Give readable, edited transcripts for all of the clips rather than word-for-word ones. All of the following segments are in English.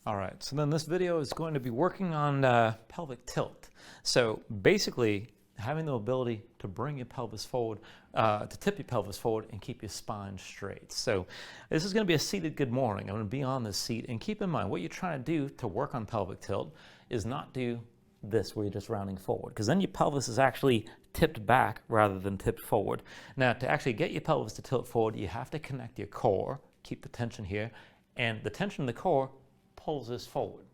All right, so then this video is going to be working on pelvic tilt. So basically, having the ability to bring your pelvis forward, to tip your pelvis forward and keep your spine straight. So this is going to be a seated good morning. I'm going to be on this seat, and keep in mind what you're trying to do to work on pelvic tilt is not do this where you're just rounding forward, because then your pelvis is actually tipped back rather than tipped forward. Now, to actually get your pelvis to tilt forward, you have to connect your core, keep the tension here, and the tension in the core pulls this forward.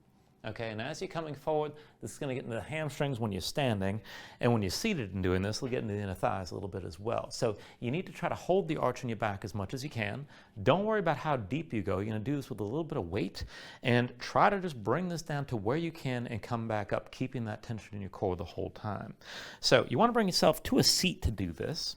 Okay, and as you're coming forward, this is going to get into the hamstrings when you're standing, and when you're seated and doing this, it'll get into the inner thighs a little bit as well. So you need to try to hold the arch in your back as much as you can. Don't worry about how deep you go. You're going to do this with a little bit of weight, and try to just bring this down to where you can and come back up, keeping that tension in your core the whole time. So you want to bring yourself to a seat to do this.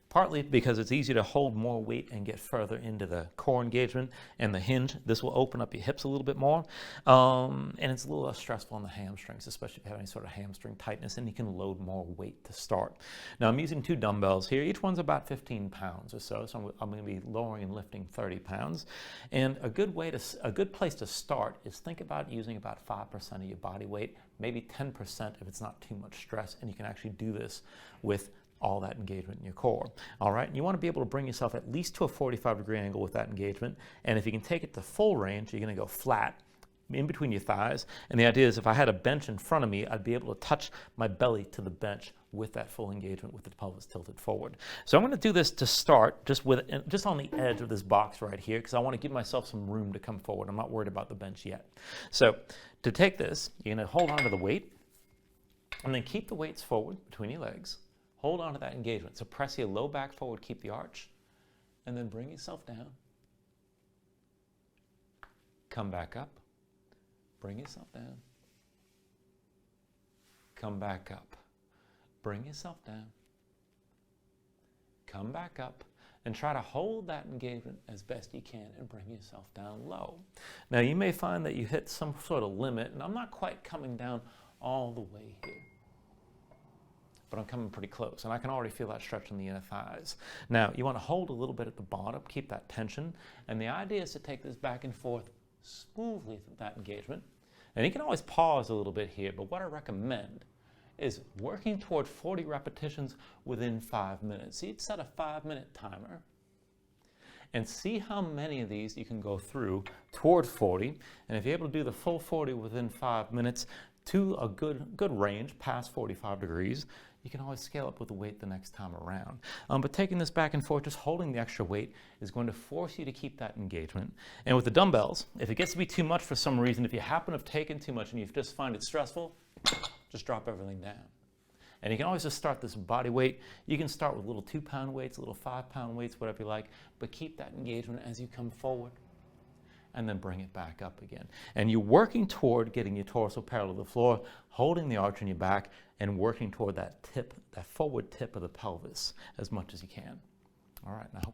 Partly because it's easier to hold more weight and get further into the core engagement and the hinge. This will open up your hips a little bit more. And it's a little less stressful on the hamstrings, especially if you have any sort of hamstring tightness, and you can load more weight to start. Now I'm using 2 dumbbells here. Each one's about 15 pounds or so. So I'm going to be lowering and lifting 30 pounds. And a good place to start is think about using about 5% of your body weight, maybe 10% if it's not too much stress, and you can actually do this with all that engagement in your core. All right, and you want to be able to bring yourself at least to a 45-degree angle with that engagement, and if you can take it to full range, you're going to go flat in between your thighs, and the idea is if I had a bench in front of me, I'd be able to touch my belly to the bench with that full engagement with the pelvis tilted forward. So I'm going to do this to start just on the edge of this box right here, because I want to give myself some room to come forward. I'm not worried about the bench yet. So to take this, you're going to hold on to the weight, and then keep the weights forward between your legs. Hold on to that engagement. So press your low back forward, keep the arch, and then bring yourself down. Come back up. Bring yourself down. Come back up. Bring yourself down. Come back up. And try to hold that engagement as best you can and bring yourself down low. Now you may find that you hit some sort of limit, and I'm not quite coming down all the way here, but I'm coming pretty close, and I can already feel that stretch in the inner thighs. Now, you want to hold a little bit at the bottom, keep that tension, and the idea is to take this back and forth smoothly through that engagement. And you can always pause a little bit here, but what I recommend is working toward 40 repetitions within 5 minutes. So you'd set a 5-minute timer and see how many of these you can go through toward 40, and if you're able to do the full 40 within 5 minutes to a good range, past 45 degrees, you can always scale up with the weight the next time around. But taking this back and forth, just holding the extra weight, is going to force you to keep that engagement. And with the dumbbells, if it gets to be too much for some reason, if you happen to have taken too much and you just find it stressful, just drop everything down. And you can always just start this body weight. You can start with little 2-pound weights, little 5-pound weights, whatever you like, but keep that engagement as you come forward, and then bring it back up again. And you're working toward getting your torso parallel to the floor, holding the arch in your back, and working toward that tip, that forward tip of the pelvis as much as you can. All right, now